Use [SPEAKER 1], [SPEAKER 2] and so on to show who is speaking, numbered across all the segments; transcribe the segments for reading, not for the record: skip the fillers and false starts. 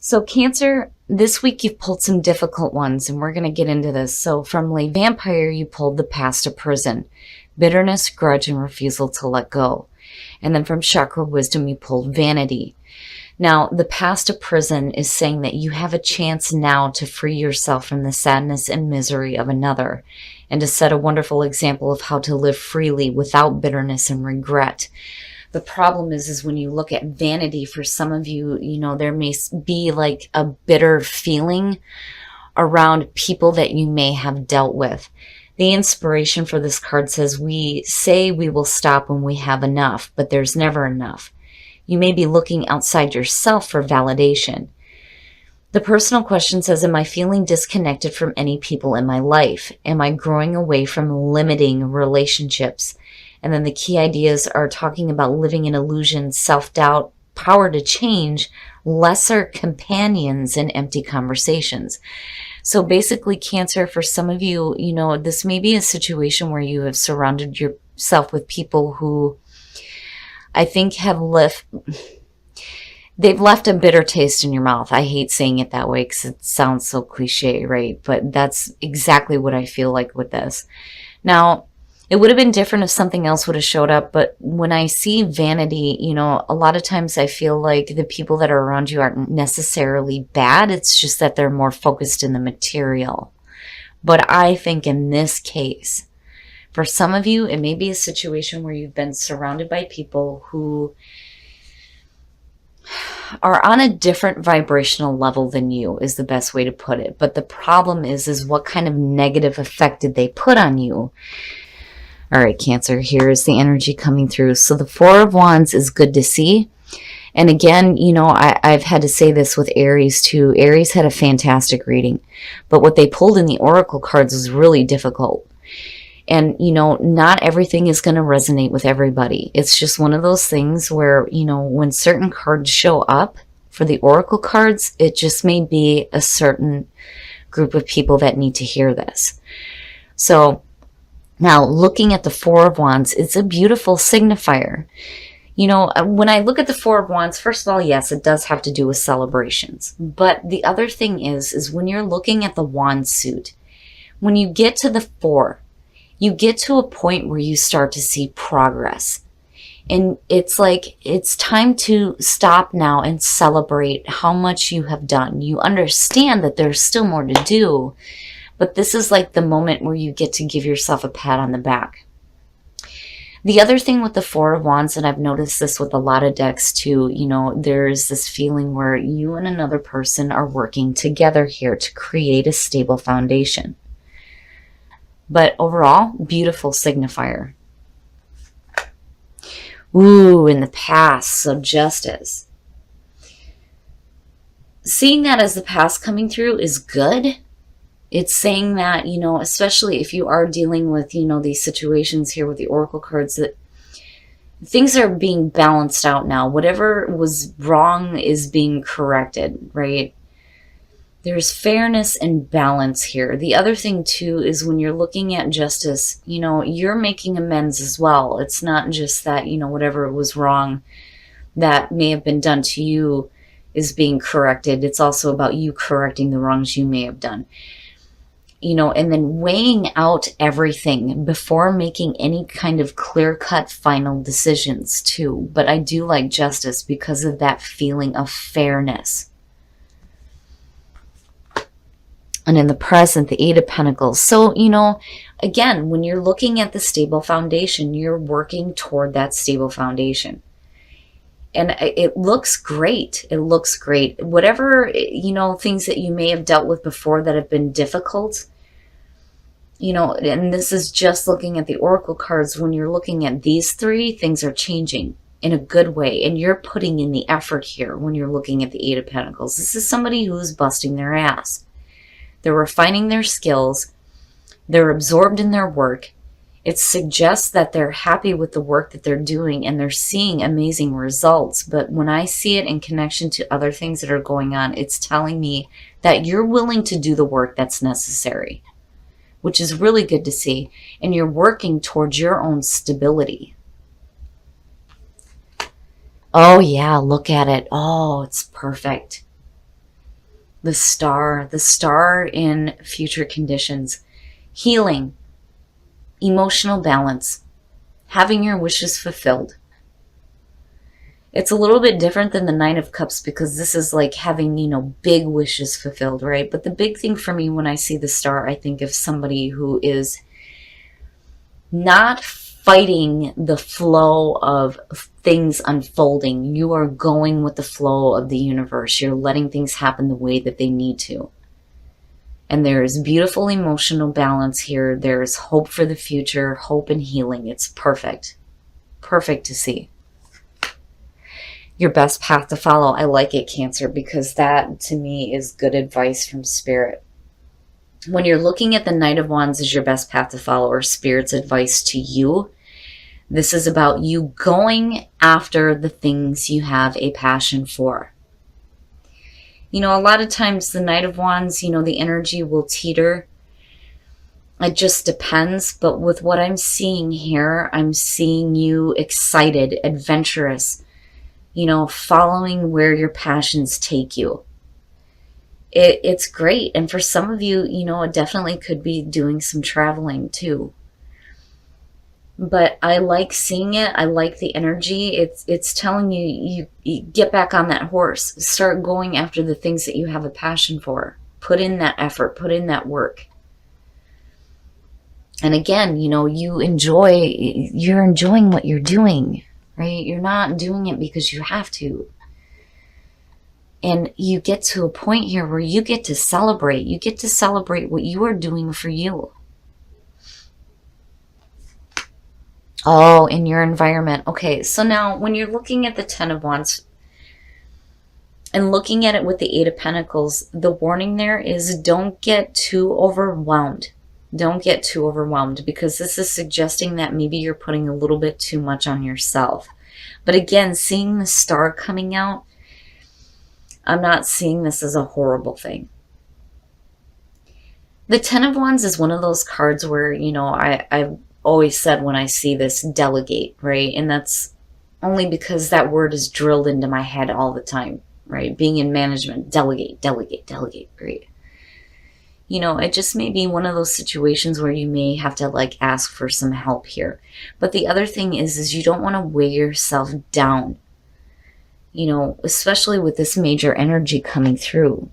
[SPEAKER 1] So Cancer, this week you've pulled some difficult ones, and we're going to get into this. So from Lay Vampire, you pulled the past of prison, bitterness, grudge, and refusal to let go. And then from Chakra Wisdom, you pulled vanity. Now, the past of prison is saying that you have a chance now to free yourself from the sadness and misery of another, and to set a wonderful example of how to live freely without bitterness and regret. The problem is when you look at vanity, for some of you, there may be like a bitter feeling around people that you may have dealt with. The inspiration for this card says, we say we will stop when we have enough, but there's never enough. You may be looking outside yourself for validation. The personal question says, am I feeling disconnected from any people in my life? Am I growing away from limiting relationships? And then the key ideas are talking about living in illusion, self-doubt, power to change, lesser companions, and empty conversations. So basically, Cancer, for some of you, this may be a situation where you have surrounded yourself with people who I think they've left a bitter taste in your mouth. I hate saying it that way because it sounds so cliche, right? But that's exactly what I feel like with this. Now, it would have been different if something else would have showed up, but when I see vanity, a lot of times I feel like the people that are around you aren't necessarily bad. It's just that they're more focused in the material. But I think in this case, for some of you, it may be a situation where you've been surrounded by people who are on a different vibrational level than you, is the best way to put it. But the problem is what kind of negative effect did they put on you? All right, Cancer, here is the energy coming through. So the Four of Wands is good to see. And again, I've had to say this with Aries too. Aries had a fantastic reading, but what they pulled in the Oracle cards was really difficult. And, not everything is going to resonate with everybody. It's just one of those things where, when certain cards show up for the Oracle cards, it just may be a certain group of people that need to hear this. So now, looking at the Four of Wands, it's a beautiful signifier. When I look at the Four of Wands, first of all, yes, it does have to do with celebrations. But the other thing is when you're looking at the wand suit, when you get to the four, you get to a point where you start to see progress. And it's like, it's time to stop now and celebrate how much you have done. You understand that there's still more to do, but this is like the moment where you get to give yourself a pat on the back. The other thing with the Four of Wands, and I've noticed this with a lot of decks too, there's this feeling where you and another person are working together here to create a stable foundation. But overall, beautiful signifier. Ooh, in the past, so Justice. Seeing that as the past coming through is good. It's saying that, especially if you are dealing with, these situations here with the Oracle cards, that things are being balanced out now. Whatever was wrong is being corrected, right? There's fairness and balance here. The other thing, too, is when you're looking at Justice, you're making amends as well. It's not just that, whatever was wrong that may have been done to you is being corrected. It's also about you correcting the wrongs you may have done. And then weighing out everything before making any kind of clear-cut final decisions, too. But I do like Justice because of that feeling of fairness. And in the present, the Eight of Pentacles. So, again, when you're looking at the stable foundation, you're working toward that stable foundation. And it looks great. It looks great. Whatever, things that you may have dealt with before that have been difficult, and this is just looking at the Oracle cards. When you're looking at these three, things are changing in a good way. And you're putting in the effort here when you're looking at the Eight of Pentacles. This is somebody who's busting their ass. They're refining their skills. They're absorbed in their work. It suggests that they're happy with the work that they're doing and they're seeing amazing results. But when I see it in connection to other things that are going on, it's telling me that you're willing to do the work that's necessary, which is really good to see. And you're working towards your own stability. Oh, yeah, look at it. Oh, it's perfect. The star in future conditions, healing, emotional balance, having your wishes fulfilled. It's a little bit different than the Nine of Cups because this is like having, big wishes fulfilled, right? But the big thing for me when I see the star, I think of somebody who is not fighting the flow of things unfolding. You are going with the flow of the universe. You're letting things happen the way that they need to. And there is beautiful emotional balance here. There is hope for the future, hope and healing. It's perfect. Perfect to see. Your best path to follow. I like it, Cancer, because that to me is good advice from Spirit. When you're looking at the Knight of Wands as your best path to follow, or Spirit's advice to you, this is about you going after the things you have a passion for. A lot of times the Knight of Wands, the energy will teeter. It just depends. But with what I'm seeing here, I'm seeing you excited, adventurous, following where your passions take you. It's great. And for some of you, it definitely could be doing some traveling too. But I like seeing it. I like the energy. It's telling you get back on that horse. Start going after the things that you have a passion for. Put in that effort. Put in that work. And again, you're enjoying what you're doing, right? You're not doing it because you have to. And you get to a point here where you get to celebrate. You get to celebrate what you are doing for you. Oh, in your environment. Okay, so now when you're looking at the Ten of Wands and looking at it with the Eight of Pentacles, the warning there is don't get too overwhelmed. Don't get too overwhelmed, because this is suggesting that maybe you're putting a little bit too much on yourself. But again, seeing the star coming out, I'm not seeing this as a horrible thing. The Ten of Wands is one of those cards where, I've always said when I see this, delegate, right? And that's only because that word is drilled into my head all the time, right? Being in management, delegate, delegate, delegate, right? It just may be one of those situations where you may have to ask for some help here. But the other thing is you don't want to weigh yourself down, especially with this major energy coming through,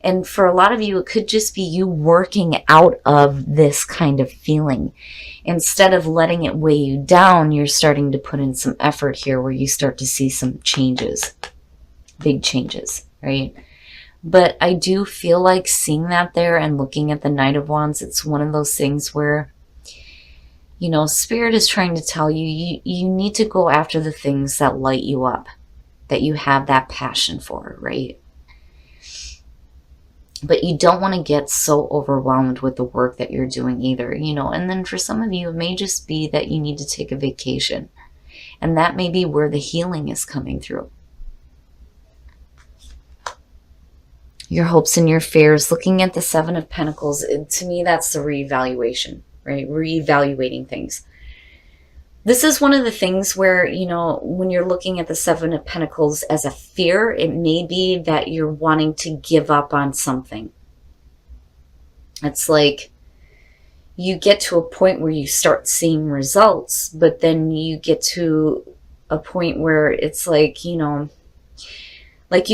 [SPEAKER 1] And for a lot of you, it could just be you working out of this kind of feeling. Instead of letting it weigh you down, you're starting to put in some effort here where you start to see some changes, big changes, right? But I do feel like seeing that there and looking at the Knight of Wands, it's one of those things where, Spirit is trying to tell you, you need to go after the things that light you up, that you have that passion for, right? But you don't want to get so overwhelmed with the work that you're doing either, And then for some of you, it may just be that you need to take a vacation. And that may be where the healing is coming through. Your hopes and your fears, looking at the Seven of Pentacles, to me, that's the reevaluation, right? Reevaluating things. This is one of the things where, when you're looking at the Seven of Pentacles as a fear, it may be that you're wanting to give up on something. It's like you get to a point where you start seeing results, but then you get to a point where it's like, you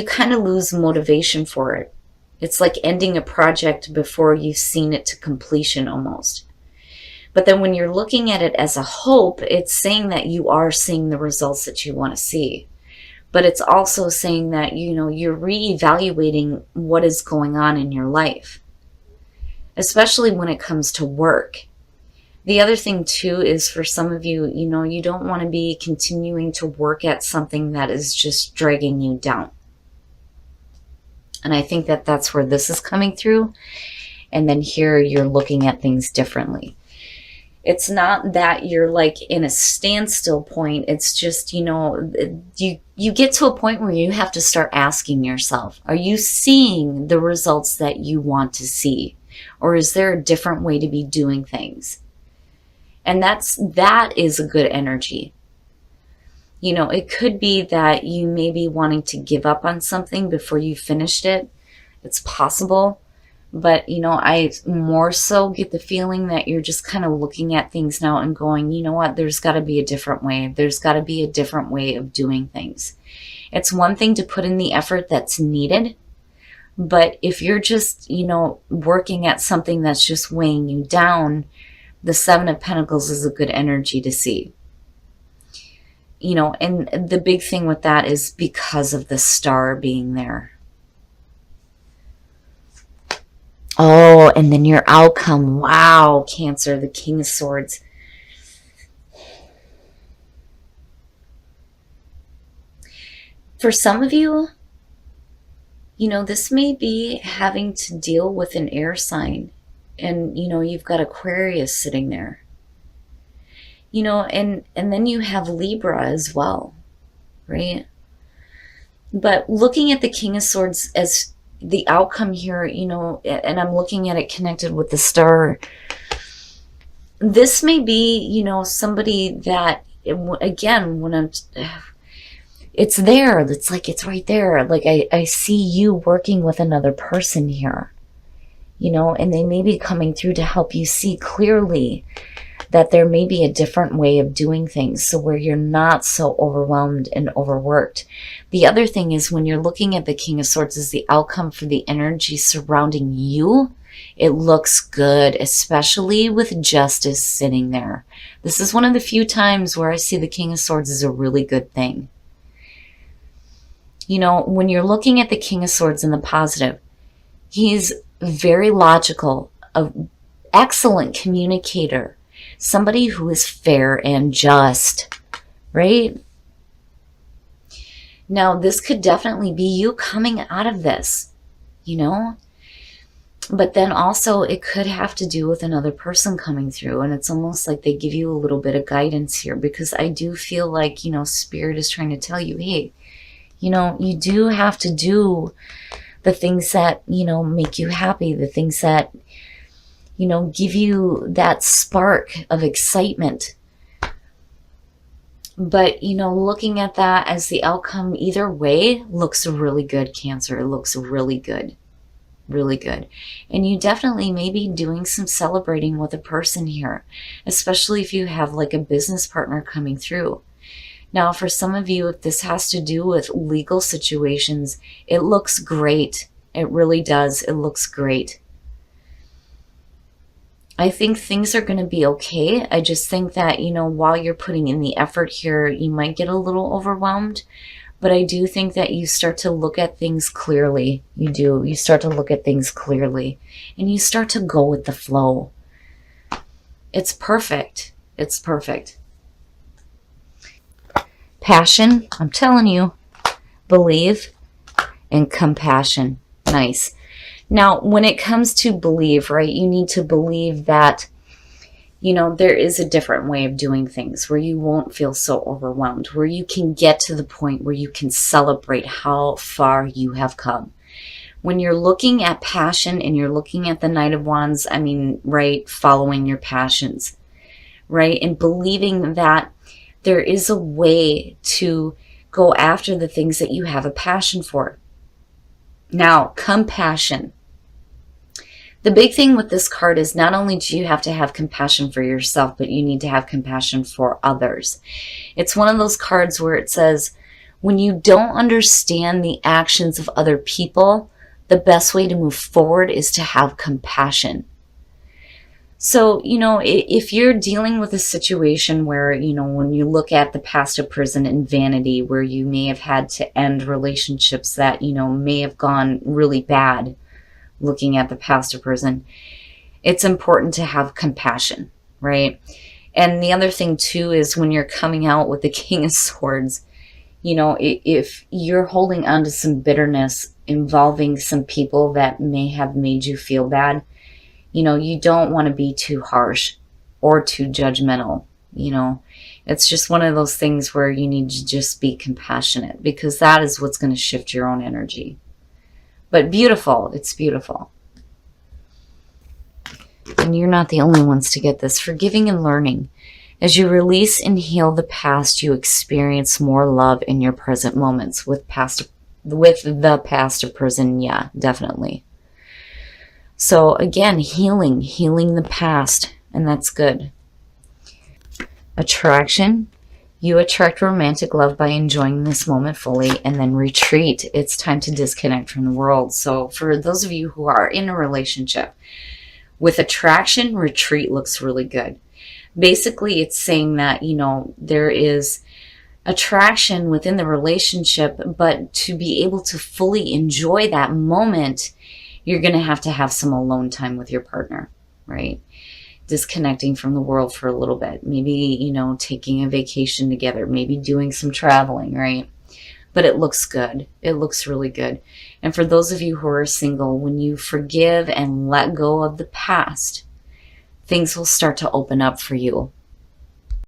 [SPEAKER 1] kind of lose motivation for it. It's like ending a project before you've seen it to completion almost. But then when you're looking at it as a hope, it's saying that you are seeing the results that you want to see. But it's also saying that, you're reevaluating what is going on in your life, especially when it comes to work. The other thing too is for some of you, you don't want to be continuing to work at something that is just dragging you down. And I think that that's where this is coming through. And then here you're looking at things differently. It's not that you're in a standstill point. It's just, you get to a point where you have to start asking yourself, are you seeing the results that you want to see? Or is there a different way to be doing things? And that is a good energy. It could be that you may be wanting to give up on something before you finished it. It's possible. But, you know, I more so get the feeling that you're just kind of looking at things now and going, you know what, there's got to be a different way. There's got to be a different way of doing things. It's one thing to put in the effort that's needed. But if you're just, you know, working at something that's just weighing you down, the Seven of Pentacles is a good energy to see. You know, and the big thing with that is because of the Star being there. Oh, and then your outcome. Wow, Cancer, the King of Swords. For some of you, you know, this may be having to deal with an air sign. And, you know, you've got Aquarius sitting there. You know, and then you have Libra as well, right? But looking at the King of Swords as the outcome here, you know, and I'm looking at it connected with the Star. This may be, you know, somebody that, again, when I'm, it's there. It's like, it's right there. Like I see you working with another person here, you know, and they may be coming through to help you see clearly that there may be a different way of doing things, so where you're not so overwhelmed and overworked. The other thing is, when you're looking at the King of Swords as the outcome for the energy surrounding you, it looks good, especially with Justice sitting there. This is one of the few times where I see the King of Swords as a really good thing. You know, when you're looking at the King of Swords in the positive, he's very logical, an excellent communicator, somebody who is fair and just, right? Now, this could definitely be you coming out of this, you know? But then also it could have to do with another person coming through, and it's almost like they give you a little bit of guidance here, because I do feel like, you know, Spirit is trying to tell you, hey, you know, you do have to do the things that, you know, make you happy, the things that, you know, give you that spark of excitement. But, you know, looking at that as the outcome either way looks really good, Cancer. It looks really good. Really good. And you definitely may be doing some celebrating with a person here, especially if you have like a business partner coming through. Now, for some of you, if this has to do with legal situations, it looks great. It really does. It looks great. I think things are going to be okay. I just think that, you know, while you're putting in the effort here, you might get a little overwhelmed. But I do think that you start to look at things clearly. You do. You start to look at things clearly. And you start to go with the flow. It's perfect. It's perfect. Passion, I'm telling you. Believe and compassion. Nice. Now, when it comes to believe, right, you need to believe that, you know, there is a different way of doing things where you won't feel so overwhelmed, where you can get to the point where you can celebrate how far you have come. When you're looking at passion and you're looking at the Knight of Wands, I mean, right, following your passions, right, and believing that there is a way to go after the things that you have a passion for. Now, compassion. The big thing with this card is not only do you have to have compassion for yourself, but you need to have compassion for others. It's one of those cards where it says, when you don't understand the actions of other people, the best way to move forward is to have compassion. So, you know, if you're dealing with a situation where, you know, when you look at the past of prison and vanity, where you may have had to end relationships that, you know, may have gone really bad, looking at the past of prison, it's important to have compassion, right? And the other thing too is when you're coming out with the King of Swords, you know, if you're holding on to some bitterness involving some people that may have made you feel bad, you know, you don't want to be too harsh or too judgmental. You know, it's just one of those things where you need to just be compassionate, because that is what's going to shift your own energy. But beautiful, it's beautiful. And you're not the only ones to get this. Forgiving and learning. As you release and heal the past, you experience more love in your present moments. With past with the past or prison, yeah, definitely. So again, healing the past, and that's good. Attraction. You attract romantic love by enjoying this moment fully, and then retreat. It's time to disconnect from the world. So for those of you who are in a relationship, with attraction, retreat looks really good. Basically, it's saying that, there is attraction within the relationship, but to be able to fully enjoy that moment, you're going to have some alone time with your partner, right? Disconnecting from the world for a little bit. Maybe, taking a vacation together, maybe doing some traveling, right? But it looks good. It looks really good. And for those of you who are single, when you forgive and let go of the past, things will start to open up for you.